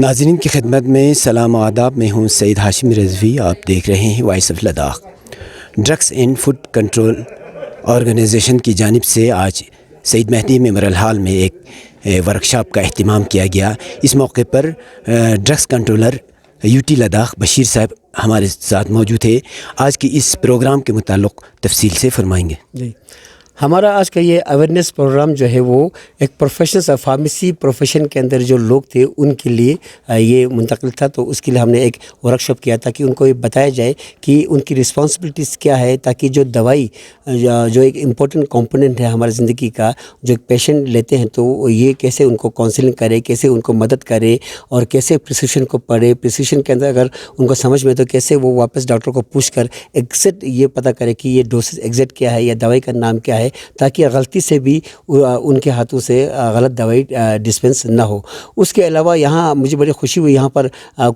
ناظرین کی خدمت میں سلام و آداب. میں ہوں سعید ہاشم رضوی. آپ دیکھ رہے ہیں voice of Ladakh. Drugs and food control organisation کی جانب سے آج سعید مہدی میموریل ہال میں ایک ورکشاپ کا اہتمام کیا گیا. اس موقع پر drugs controller U T Ladakh Bashir صاحب ہمارے ساتھ موجود تھے. آج کی اس پروگرام کے متعلق تفصیل سے فرمائیں گے. جی، ہمارا آج کا یہ اویئرنیس پروگرام جو ہے وہ ایک پروفیشنل فارمیسی پروفیشن کے اندر جو لوگ تھے ان کے لیے یہ منتقل تھا. تو اس کے لیے ہم نے ایک ورکشاپ کیا تاکہ ان کو یہ بتایا جائے کہ ان کی رسپانسبلٹیز کیا ہے، تاکہ جو دوائی جو ایک امپورٹنٹ کمپوننٹ ہے ہماری زندگی کا، جو ایک پیشنٹ لیتے ہیں تو یہ کیسے ان کو کاؤنسلنگ کرے، کیسے ان کو مدد کرے، اور کیسے پریسکرپشن کو پڑھے. پریسکرپشن کے اندر اگر ان کو سمجھ میں تو کیسے وہ واپس ڈاکٹر کو پوچھ کر ایگزیکٹ یہ پتہ کرے کہ یہ ڈوسز ایگزیکٹ کیا ہے یا دوائی کا نام کیا ہے، تاکہ غلطی سے بھی ان کے ہاتھوں سے غلط دوائی ڈسپینس نہ ہو. اس کے علاوہ یہاں مجھے بڑی خوشی ہوئی، یہاں پر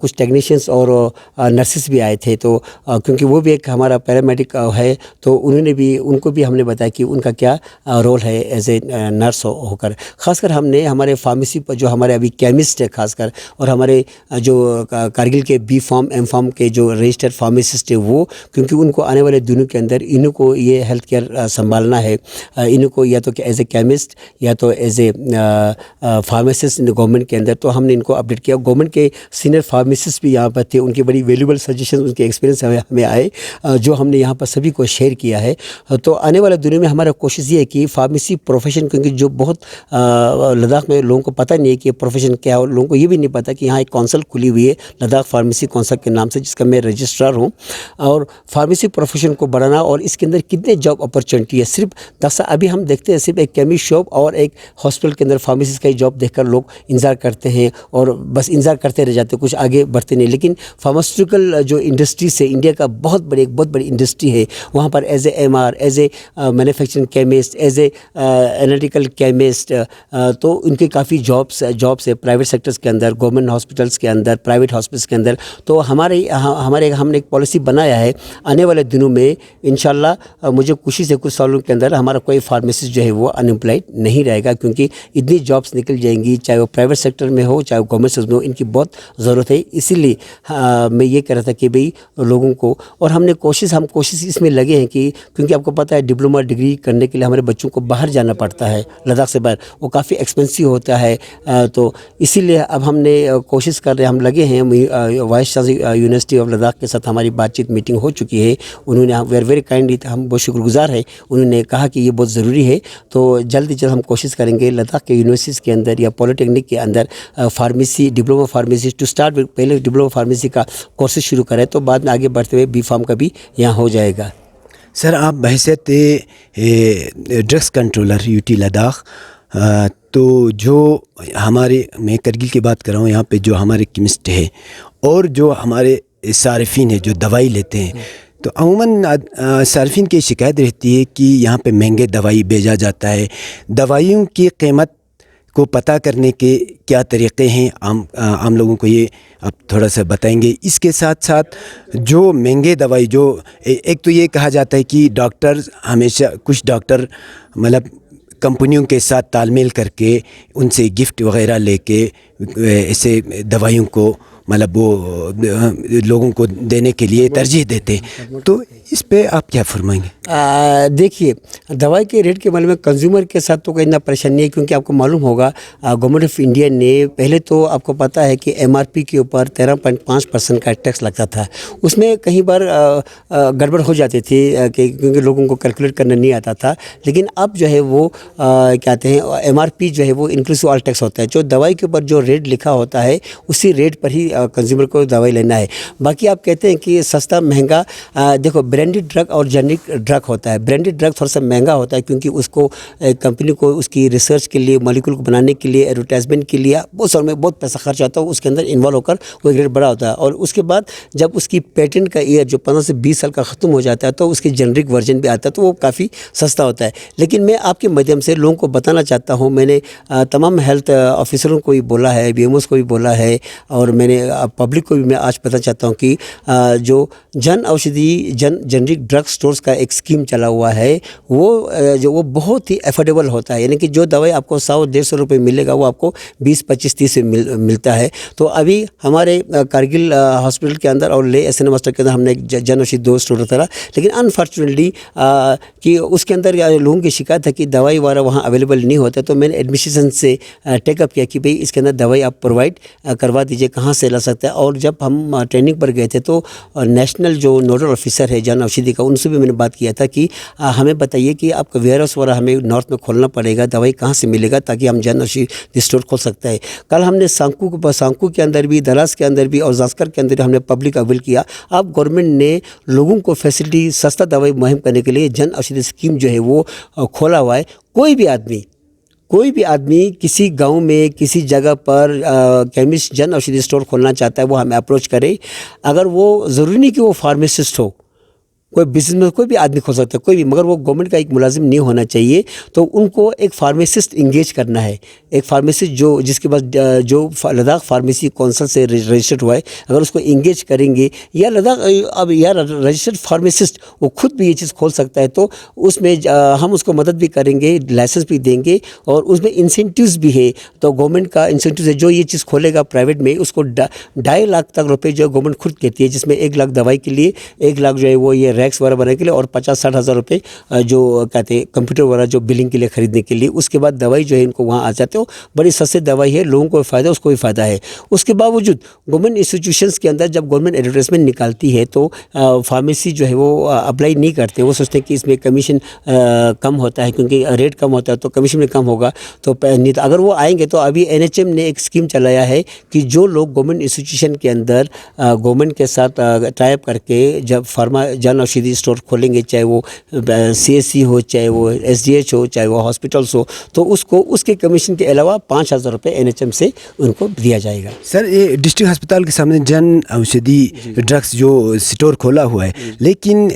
کچھ ٹیکنیشینس اور نرسز بھی آئے تھے. تو کیونکہ وہ بھی ایک ہمارا پیرامیڈک ہے، تو ان کو بھی ہم نے بتایا کہ ان کا کیا رول ہے ایز اے نرس ہو کر. خاص کر ہم نے ہمارے فارمیسی پر جو ہمارے ابھی کیمسٹ ہے خاص کر، اور ہمارے جو کارگل کے بی فارم ایم فارم کے جو رجسٹرڈ فارمیسسٹ ہے وہ، کیونکہ ان کو آنے والے دنوں کے اندر انہوں کو یہ ہیلتھ کیئر سنبھالنا ہے. انہوں کو یا تو کہ ایز اے کیمسٹ یا تو ایز اے فارمیسسٹ گورنمنٹ کے اندر. تو ہم نے ان کو اپڈیٹ کیا. گورنمنٹ کے سینئر فارمیسسٹ بھی یہاں پر تھے، ان کی بڑی ویلیوبل سجیشن، ان کے ایکسپیرینس ہمیں آئے جو ہم نے یہاں پر سبھی کو شیئر کیا ہے. تو آنے والے دنوں میں ہمارا کوشش یہ ہے کہ فارمیسی پروفیشن، کیونکہ جو بہت لداخ میں لوگوں کو پتہ نہیں ہے کہ پروفیشن کیا ہے، لوگوں کو یہ بھی نہیں پتہ کہ یہاں ایک کونسل کھلی ہوئی ہے لداخ فارمیسی کونسل کے نام سے، جس کا میں رجسٹرار ہوں. اور فارمیسی پروفیشن کو بڑھانا اور اس کے اندر کتنے جاب اپرچونٹی ہے. صرف ابھی ہم دیکھتے ہیں صرف ایک کیمسٹ شاپ اور ایک ہاسپٹل کے اندر فارمیسسٹ کا جاب دیکھ کر لوگ انتظار کرتے ہیں اور بس انتظار کرتے رہ جاتے ہیں، کچھ آگے بڑھتے نہیں. لیکن فارماسیوٹیکل جو انڈسٹریز ہے، انڈیا کا بہت بڑی انڈسٹری ہے. وہاں پر as a M R, as a manufacturing chemist, as a analytical chemist, تو ان کے کافی جابس ہے پرائیویٹ سیکٹرز کے اندر، گورنمنٹ ہاسپٹلس کے اندر، پرائیویٹ ہاسپٹلس کے اندر. تو ہم نے ایک پالیسی بنایا ہے آنے والے دنوں میں انشاءاللہ. مجھے خوشی سے کچھ سالوں کے اندر ہمارا کوئی فارمیسسٹ جو ہے وہ انمپلائڈ نہیں رہے گا، کیونکہ اتنی جابس نکل جائیں گی، چاہے وہ پرائیویٹ سیکٹر میں ہو چاہے وہ گورنمنٹ سیکٹر میں ہو. ان کی بہت ضرورت ہے. اسی لیے میں یہ کہہ رہا تھا کہ بھئی لوگوں کو، اور ہم کوشش اس میں لگے ہیں کہ کیونکہ آپ کو پتہ ہے ڈپلومہ ڈگری کرنے کے لیے ہمارے بچوں کو باہر جانا پڑتا ہے، لداخ سے باہر، وہ کافی ایکسپینسو ہوتا ہے. تو اسی لیے اب ہم نے کوشش کر رہے ہیں، ہم لگے ہیں. Vice chancellor university of Ladakh کے ساتھ ہماری بات چیت میٹنگ ہو چکی ہے. انہوں نے ویری ویری کائنڈلی، ہم بہت شکر گزار ہیں، انہوں نے کہا کہ یہ بہت ضروری ہے. تو جلد ہم کوشش کریں گے لداخ کے یونیورسٹیز کے اندر یا پولی ٹیکنک کے اندر pharmacy, diploma pharmacy to start, پہلے ڈپلومہ فارمیسی کا کورسز شروع کریں، تو بعد میں آگے بڑھتے ہوئے بی فارم کا بھی یہاں ہو جائے گا. سر، آپ بحیثیت drugs controller U T Ladakh, تو جو ہمارے، میں کرگل کی بات کر رہا ہوں، یہاں پہ جو ہمارے کیمسٹ ہے اور جو ہمارے صارفین ہیں جو دوائی لیتے ہیں، تو عموماً صارفین کی شکایت رہتی ہے کہ یہاں پہ مہنگے دوائی بھیجا جاتا ہے. دوائیوں کی قیمت کو پتہ کرنے کے کیا طریقے ہیں؟ عام لوگوں کو یہ آپ تھوڑا سا بتائیں گے. اس کے ساتھ ساتھ جو مہنگے دوائی، جو ایک تو یہ کہا جاتا ہے کہ ڈاکٹر ہمیشہ، کچھ ڈاکٹر مطلب کمپنیوں کے ساتھ تال میل کر کے ان سے گفٹ وغیرہ لے کے ایسے دوائیوں کو مطلب وہ لوگوں کو دینے کے لیے ترجیح دیتے ہیں. تو اس پہ آپ کیا فرمائیں گے؟ دیکھیے، دوائی کے ریٹ کے بارے میں کنزیومر کے ساتھ تو کوئی اتنا پریشانی نہیں ہے، کیونکہ آپ کو معلوم ہوگا گورنمنٹ آف انڈیا نے پہلے تو آپ کو پتہ ہے کہ ایم آر پی کے اوپر 13.5% کا ٹیکس لگتا تھا. اس میں کہیں بار گڑبڑ ہو جاتی تھی کیونکہ لوگوں کو کیلکولیٹ کرنا نہیں آتا تھا. لیکن اب جو ہے وہ کہتے ہیں ایم آر پی جو ہے وہ انکلوسیو آل ٹیکس ہوتا ہے. جو دوائی کے اوپر جو ریٹ لکھا ہوتا ہے اسی ریٹ پر ہی کنزیومر کو دوائی لینا ہے. باقی آپ کہتے ہیں کہ سستا مہنگا، دیکھو برانڈیڈ ڈرگ اور جنرک ڈرگ ہوتا ہے. برانڈیڈ ڈرگ تھوڑا سا مہنگا ہوتا ہے، کیونکہ اس کو کمپنی کو اس کی ریسرچ کے لیے، مالیکول کو بنانے کے لیے، ایڈورٹائزمنٹ کے لیے بہت سال میں بہت پیسہ خرچ آتا ہے، اس کے اندر انوالو ہو کر وہ ریٹ بڑا ہوتا ہے. اور اس کے بعد جب اس کی پیٹنٹ کا ایئر جو 15 سے 20 سال کا ختم ہو جاتا ہے تو اس کی جنرک ورژن بھی آتا ہے، تو وہ کافی سستا ہوتا ہے. لیکن میں آپ کے مادھیم سے لوگوں کو بتانا چاہتا ہوں، میں نے تمام ہیلتھ آفیسروں کو بھی بولا ہے، بی ایم اوز کو بھی بولا ہے، اور میں نے پبلک کو بھی میں آج پتہ چاہتا ہوں کہ جو جن جنرک ڈرگ سٹورز کا ایک اسکیم چلا ہوا ہے، وہ بہت ہی افورڈیبل ہوتا ہے، یعنی کہ جو دوائی آپ کو 100-150 روپے ملے گا وہ آپ کو 20-25-30 میں ملتا ہے۔ تو ابھی ہمارے کارگل ہاسپٹل کے اندر اور لے SNM ہاسپٹل کے اندر ہم نے ایک جن اوشدھی 2 اسٹور رکھا، لیکن انفارچونیٹلی کہ اس کے اندر لوگوں کی شکایت ہے کہ دوائی وغیرہ وہاں اویلیبل نہیں ہوتا، تو میں نے ایڈمنسٹریشن سے ٹیک اپ کیا کہ بھئی اس کے اندر دوائی آپ پرووائڈ کروا دیجئے، کہاں سے لا سکتا ہے۔ اور جب ہم ٹریننگ پر گئے تھے تو نیشنل جو نوڈل آفیسر ہے جن اوشدھی کا، ان سے بھی میں نے بات کیا تھا کہ ہمیں بتائیے کہ آپ کا ویئر ہاؤس وغیرہ ہمیں نارتھ میں کھولنا پڑے گا، دوائی کہاں سے ملے گا تاکہ ہم جن اوشدھی اسٹور کھول سکتا ہے۔ کل ہم نے سانکو کے اندر بھی، دراز کے اندر بھی اور زاسکر کے اندر ہم نے پبلک اویل کیا۔ اب گورنمنٹ نے لوگوں کو فیسلٹی سستا دوائی مہم کرنے کے لیے جن اوشدھی اسکیم جو ہے وہ کھولا ہوا ہے۔ کوئی بھی آدمی کسی گاؤں میں کسی جگہ پر کیمسٹ جن اوشدھی اسٹور کھولنا چاہتا ہے وہ ہمیں اپروچ کرے۔ اگر وہ ضروری نہیں کہ وہ فارمیسسٹ ہو، کوئی بزنس میں کوئی بھی آدمی کھول سکتا ہے، کوئی بھی، مگر وہ گورنمنٹ کا ایک ملازم نہیں ہونا چاہیے۔ تو ان کو ایک فارمیسسٹ انگیج کرنا ہے، ایک فارمیسسٹ جس کے پاس جو لداخ فارمیسی کونسل سے رجسٹرڈ ہوا ہے، اگر اس کو انگیج کریں گے یا رجسٹرڈ فارمیسسٹ وہ خود بھی یہ چیز کھول سکتا ہے، تو اس میں ہم اس کو مدد بھی کریں گے، لائسنس بھی دیں گے، اور اس میں انسینٹیوز بھی ہے۔ تو گورنمنٹ کا انسینٹیوز ہے، جو یہ چیز کھولے گا پرائیویٹ میں اس کو 2.5 لاکھ تک روپے جو گورنمنٹ خود کہتی ہے، جس میں 1 لاکھ دوائی کے لیے، 1 لاکھ جو ہے وہ یہ ریکس وغیرہ بنانے کے لیے، اور 50-60 ہزار روپے جو کہتے ہیں کمپیوٹر وغیرہ جو بلنگ کے لیے خریدنے کے لیے۔ اس کے بعد دوائی جو ہے ان کو وہاں آ جاتے ہو، بڑی سستی دوائی ہے، لوگوں کو فائدہ، اس کو بھی فائدہ ہے۔ اس کے باوجود گورنمنٹ انسٹیٹیوشنس کے اندر جب گورنمنٹ ایڈورٹائزمنٹ نکالتی ہے تو فارمیسی جو ہے وہ اپلائی نہیں کرتے، وہ سوچتے ہیں کہ اس میں کمیشن کم ہوتا ہے، کیونکہ ریٹ کم ہوتا ہے تو کمیشن میں کم ہوگا، تو اگر وہ آئیں گے تو ابھی NHM نے ایک اسکیم چلایا ہے کہ جو لوگ گورنمنٹ انسٹیٹیوشن کے اندر گورنمنٹ کے ساتھ ٹائی اپ کر کے جب جن اوشدھی اسٹور کھولیں گے، چاہے وہ CSC ہو، چاہے وہ SDH ہو، چاہے وہ ہاسپٹلس ہو، تو اس کے کمیشن کے علاوہ 5,000 روپے NHM سے ان کو دیا جائے گا۔ سر، یہ ڈسٹرکٹ ہسپتال کے سامنے جن اوشدھی ڈرگس جو اسٹور کھولا ہوا ہے، لیکن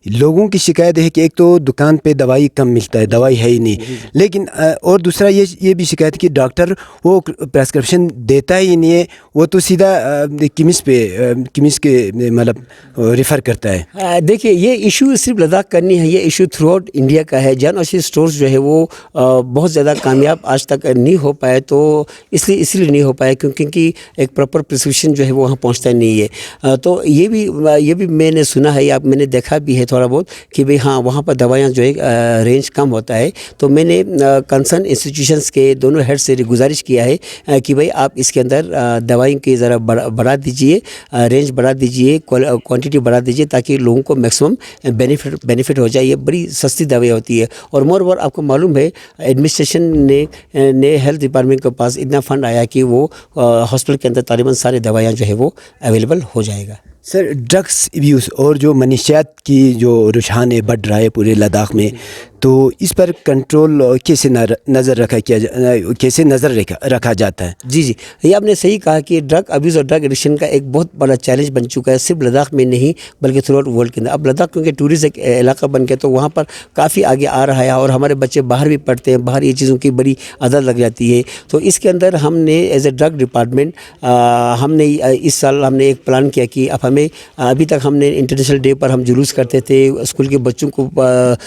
لوگوں کی شکایت ہے کہ ایک تو دکان پہ دوائی کم ملتا ہے، دوائی ہے ہی نہیں، لیکن اور دوسرا یہ بھی شکایت کہ ڈاکٹر وہ پریسکرپشن دیتا ہی نہیں ہے، وہ تو سیدھا کیمسٹ کے مطلب ریفر کرتا ہے۔ دیکھیے، یہ ایشو صرف لداخ کا نہیں ہے، یہ ایشو تھرو آؤٹ انڈیا کا ہے۔ جن اوشدھی اسٹورز جو ہے وہ بہت زیادہ کامیاب آج تک نہیں ہو پائے، تو اس لیے نہیں ہو پائے کیونکہ ایک پراپر پرسکرپشن جو ہے وہ وہاں پہنچتا نہیں ہے۔ تو یہ بھی میں نے سنا ہے یا میں نے دیکھا بھی ہے تھوڑا بہت کہ بھئی ہاں وہاں پر دوائیاں جو ہے رینج کم ہوتا ہے۔ تو میں نے کنسرن انسٹیٹیوشنس کے دونوں ہیڈ سے گزارش کیا ہے کہ بھئی آپ اس کے اندر دوائیوں کی ذرا بڑھا دیجئے، رینج بڑھا دیجئے، کوانٹٹی بڑھا دیجئے، تاکہ لوگوں کو میکسیمم بینیفٹ ہو جائے۔ یہ بڑی سستی دوائی ہوتی ہے، اور مور اوور آپ کو معلوم ہے ایڈمنسٹریشن نے ہیلتھ ڈپارٹمنٹ کے پاس اتنا فنڈ آیا کہ وہ ہاسپٹل کے اندر تقریباً سارے دوائیاں جو ہے وہ اویلیبل ہو جائے گا۔ سر، ڈرگس ایبیوز اور جو منشیات کی جو رجحان بڑھ رہا ہے پورے لداخ میں، تو اس پر کنٹرول کیسے نظر رکھا جاتا ہے؟ جی، یہ آپ نے صحیح کہا کہ ڈرگ ابیوز اور ڈرگ ایڈکشن کا ایک بہت بڑا چیلنج بن چکا ہے، صرف لداخ میں نہیں بلکہ تھرو آؤٹ ورلڈ کے اندر۔ اب لداخ کیونکہ ٹورزم ایک علاقہ بن گیا تو وہاں پر کافی آگے آ رہا ہے، اور ہمارے بچے باہر بھی پڑھتے ہیں، باہر یہ چیزوں کی بڑی عادت لگ جاتی ہے۔ تو اس کے اندر ہم نے ایز اے ڈرگ ڈپارٹمنٹ ہم نے اس سال ہم نے ایک پلان کیا کہ اب ہمیں ابھی تک ہم نے انٹرنیشنل ڈے پر ہم جلوس کرتے تھے، اسکول کے بچوں کو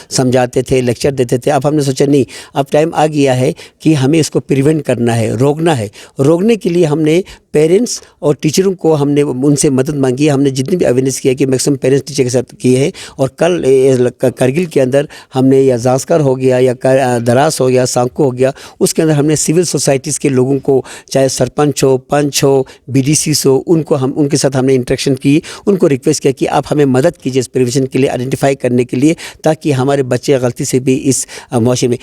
سمجھاتے تھے، لیکچر دیتے تھے۔ اب ہم نے سوچا نہیں، اب ٹائم آ گیا ہے کہ ہمیں اس کو پریونٹ کرنا ہے، روکنا ہے۔ روکنے کے لیے ہم نے پیرنٹس اور ٹیچروں کو ہم نے ان سے مدد مانگی ہے۔ ہم نے جتنی بھی اویئرنیس کیا کہ میکسیمم پیرنٹس ٹیچر کے ساتھ کیے ہیں، اور کل کرگل کے اندر ہم نے یا زاسکر ہو گیا یا دراس ہو گیا، سانکو ہو گیا، اس کے اندر ہم نے سول سوسائٹیز کے لوگوں کو، چاہے سرپنچ ہو، پنچ ہو، BDCs ہو، ان کے ساتھ ہم نے انٹریکشن کی، ان کو ریکویسٹ کیا کہ آپ ہمیں مدد کیجیے اس پریونشن کے لیے، آئیڈینٹیفائی کرنے کے لیے، تاکہ ہمارے بچے غلطی سے بھی اس معاشرے میں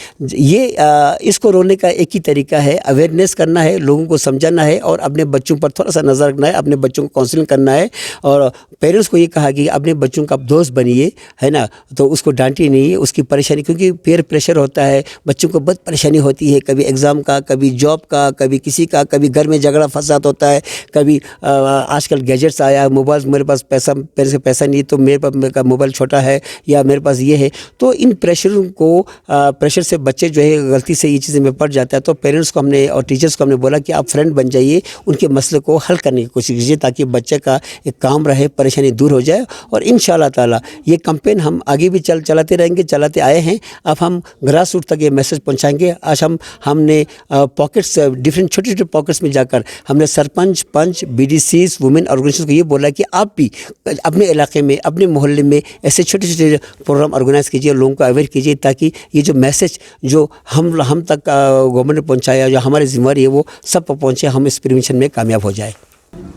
اس کو روکنے کا ایک ہی طریقہ ہے، اویئرنیس کرنا ہے، لوگوں کو سمجھانا ہے، اور اپنے بچوں پر تھوڑا سا نظر رکھنا ہے، اپنے بچوں کو کاؤنسلنگ کرنا ہے، اور پیرنٹس کو یہ کہا کہ اپنے بچوں کا دوست بنیے، ہے نا، تو اس کو ڈانٹیے نہیں، اس کی پریشانی، کیونکہ پیئر پریشر ہوتا ہے، بچوں کو بہت پریشانی ہوتی ہے، کبھی ایگزام کا، کبھی جاب کا، کبھی کسی کا، کبھی گھر میں جھگڑا فساد ہوتا ہے، کبھی آج کل گیجٹس آیا، موبائل، میرے پاس پیسہ نہیں تو میرے پاس میرا موبائل چھوٹا ہے، یا میرے پاس یہ ہے، تو ان پریشر سے بچے جو ہے غلطی سے یہ چیزیں میں پڑ جاتا ہے۔ تو پیرنٹس کو ہم نے اور ٹیچرس کو ہم نے بولا کہ آپ فرینڈ بن جائیے، ان کی مسئلے کو حل کرنے کی کوشش کیجیے تاکہ بچے کا ایک کام رہے, پریشانی دور ہو جائے. اور انشاءاللہ تعالی یہ کمپین ہم آگے بھی چلاتے رہیں گے, چلاتے آئے ہیں. اب ہم گراس روٹ تک یہ میسج پہنچائیں گے. آج ہم نے پاکٹس, ڈفرینٹ چھوٹے چھوٹے پاکٹس میں جا کر ہم نے سرپنچ, پنچ, BDCs, وومن آرگنائزیشن کو یہ بولا کہ آپ بھی اپنے علاقے میں, اپنے محلے میں ایسے چھوٹے چھوٹے پروگرام آرگنائز کیجیے, لوگوں کو اویئر کیجیے تاکہ یہ جو میسج جو ہم تک گورنمنٹ نے پہنچایا, جو ہماری ذمہ داری ہے وہ سب پر پہنچے, ہم اس پریونشن میں کامیاب ہو جائے.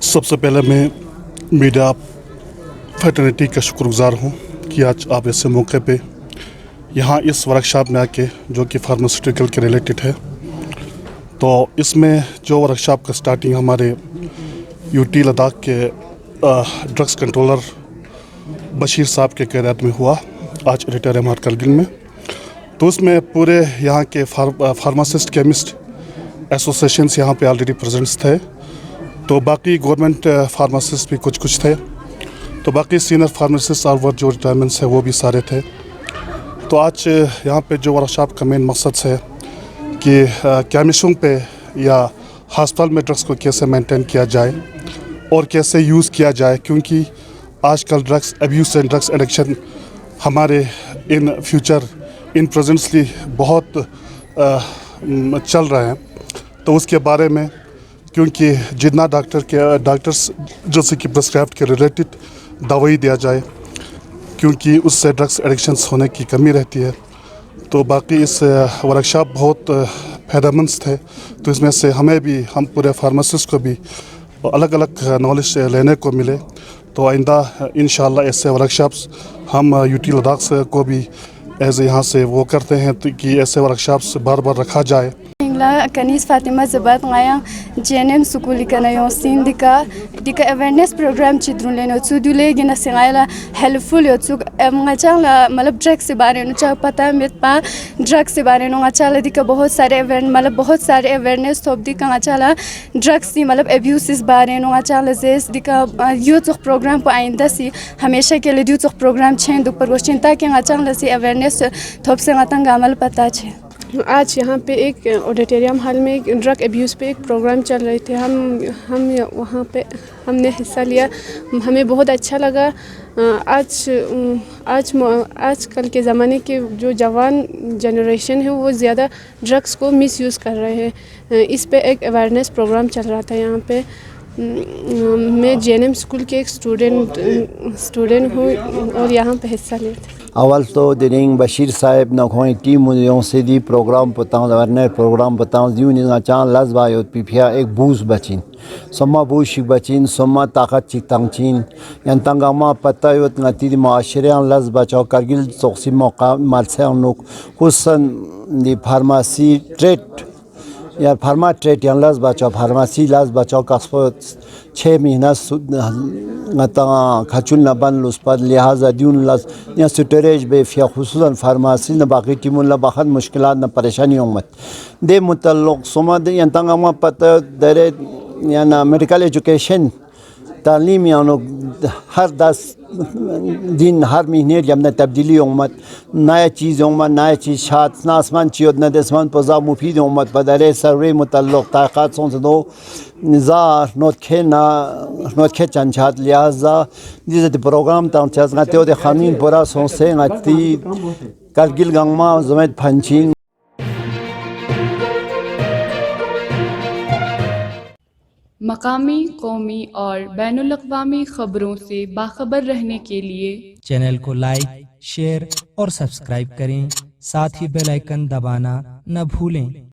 سب سے پہلے میں میڈیا فیٹرنیٹی کا شکر گزار ہوں کہ آج آپ ایسے موقع پہ یہاں اس ورکشاپ میں آ کے, جو کہ فارماسیوٹیکل کے ریلیٹڈ ہے, تو اس میں جو ورکشاپ کا سٹارٹنگ ہمارے UT لداخ کے ڈرگس کنٹرولر بشیر صاحب کے قیادت میں ہوا آج ریٹائر MR کرگل میں. تو اس میں پورے یہاں کے فارماسسٹ, کیمسٹ ایسوسیشنس یہاں پہ آلریڈی پریزنٹس تھے. تو باقی گورنمنٹ فارماسسٹ بھی کچھ تھے. تو باقی سینئر فارماسسٹ اور جو ریٹائرمنٹس ہیں وہ بھی سارے تھے. تو آج یہاں پہ جو ورکشاپ کا مین مقصد ہے کہ کیمسٹوں پہ یا ہسپتال میں ڈرگس کو کیسے مینٹین کیا جائے اور کیسے یوز کیا جائے, کیونکہ آج کل drugs abuse and drugs addiction ہمارے ان پریزنٹلی بہت چل رہے ہیں. تو اس کے بارے میں, کیونکہ جتنا ڈاکٹرس جیسے کہ پرسکرائبڈ کے ریلیٹڈ دوائی دیا جائے, کیونکہ اس سے ڈرگس ایڈکشنس ہونے کی کمی رہتی ہے. تو باقی اس ورکشاپ بہت فائدہ مند تھے. تو اس میں سے ہم پورے فارماسسٹ کو بھی الگ الگ نالج لینے کو ملے. تو آئندہ انشاءاللہ ایسے ورکشاپس ہم UT لداخ کو بھی یہاں سے وہ کرتے ہیں کہ ایسے ورکشاپس بار بار رکھا جائے. کنیز فاطمہ زبات غایا JNM سکول کنایوں سین دکا اویرنیس پروگرام چدرون لینو سودولے گنا سنگایلا ہیلپفل یوتسو مچالا مطلب ڈرگ سے بارے نو چا پتہ میت پا ڈرگ سے بارے نو مچالا دکا بہت سارے بہت سارے اویرنیس تھوپ دکا مچالا ڈرگس سی مطلب ابیوسز بارے نو مچالا زیس دکا یوتسو پروگرام کو آئندہ سی ہمیشہ کے لیے یوتسو پروگرام چھین دو پر وشین تاکہ مچالا سی اویرنیس تھوپ سے متنگ عمل پتہ چھے. آج یہاں پہ ایک آڈیٹوریم ہال میں ایک ڈرگ ابیوز پہ ایک پروگرام چل رہے تھے. ہم وہاں پہ ہم نے حصہ لیا, ہمیں بہت اچھا لگا. آج کل کے زمانے کے جو جوان جنریشن ہے وہ زیادہ ڈرگس کو مس یوز کر رہے ہیں. اس پہ ایک اویرنیس پروگرام چل رہا تھا یہاں پہ. میں JNM اسکول کے ایک اسٹوڈنٹ ہوں اور یہاں پہ حصہ لیا تھا. اول تو دنگ بشیر صاحب نخوئی ٹیم یوں سے دی پروگرام پتاؤں ورنر پروگرام پتاؤں دیوں نہ چان لز بایوت پیا ایک بوز بچین سما بوشی بچین سما طاقت چی تنگچین یان تنگاما پتہ یوت نتی معاشریان لز بچاؤ کرگل سوکسی موقع مالسیان نوک خصوصاً دی فارماسی ٹریٹ یا فارما ٹریٹ یان لز بچاؤ فارماسی لز بچاؤ کسفت 6 مہینہ کھچول نہ بن لس پر لہٰذا دیون لس یا سٹوریج بے فیا خصوصاً فارماسی نہ باقی ٹیمون نہ بخت مشکلات نہ پریشانیوں مت دے متعلق سمد یا تنگاما پتہ درے یا نہ میڈیکل ایجوکیشن تعلیم یا ہر 10 دن ہر مہینے جب نہ تبدیلی مت نیا چیز مت نیا چیز شاد نہ آسمان چیت نہ دسمان پذا مفید مت بدرے سروے متعلق تحقیقات سن دو نظار نوتکھے چنچات لہذا جیسے پروگرام تام چاہتے ہوتے خانین پورا سونسے نتی کرگل گنگما زمید پھنچین. مقامی، قومی اور بین الاقوامی خبروں سے باخبر رہنے کے لیے چینل کو لائک، شیئر اور سبسکرائب کریں. ساتھ ہی بیل آئیکن دبانا نہ بھولیں.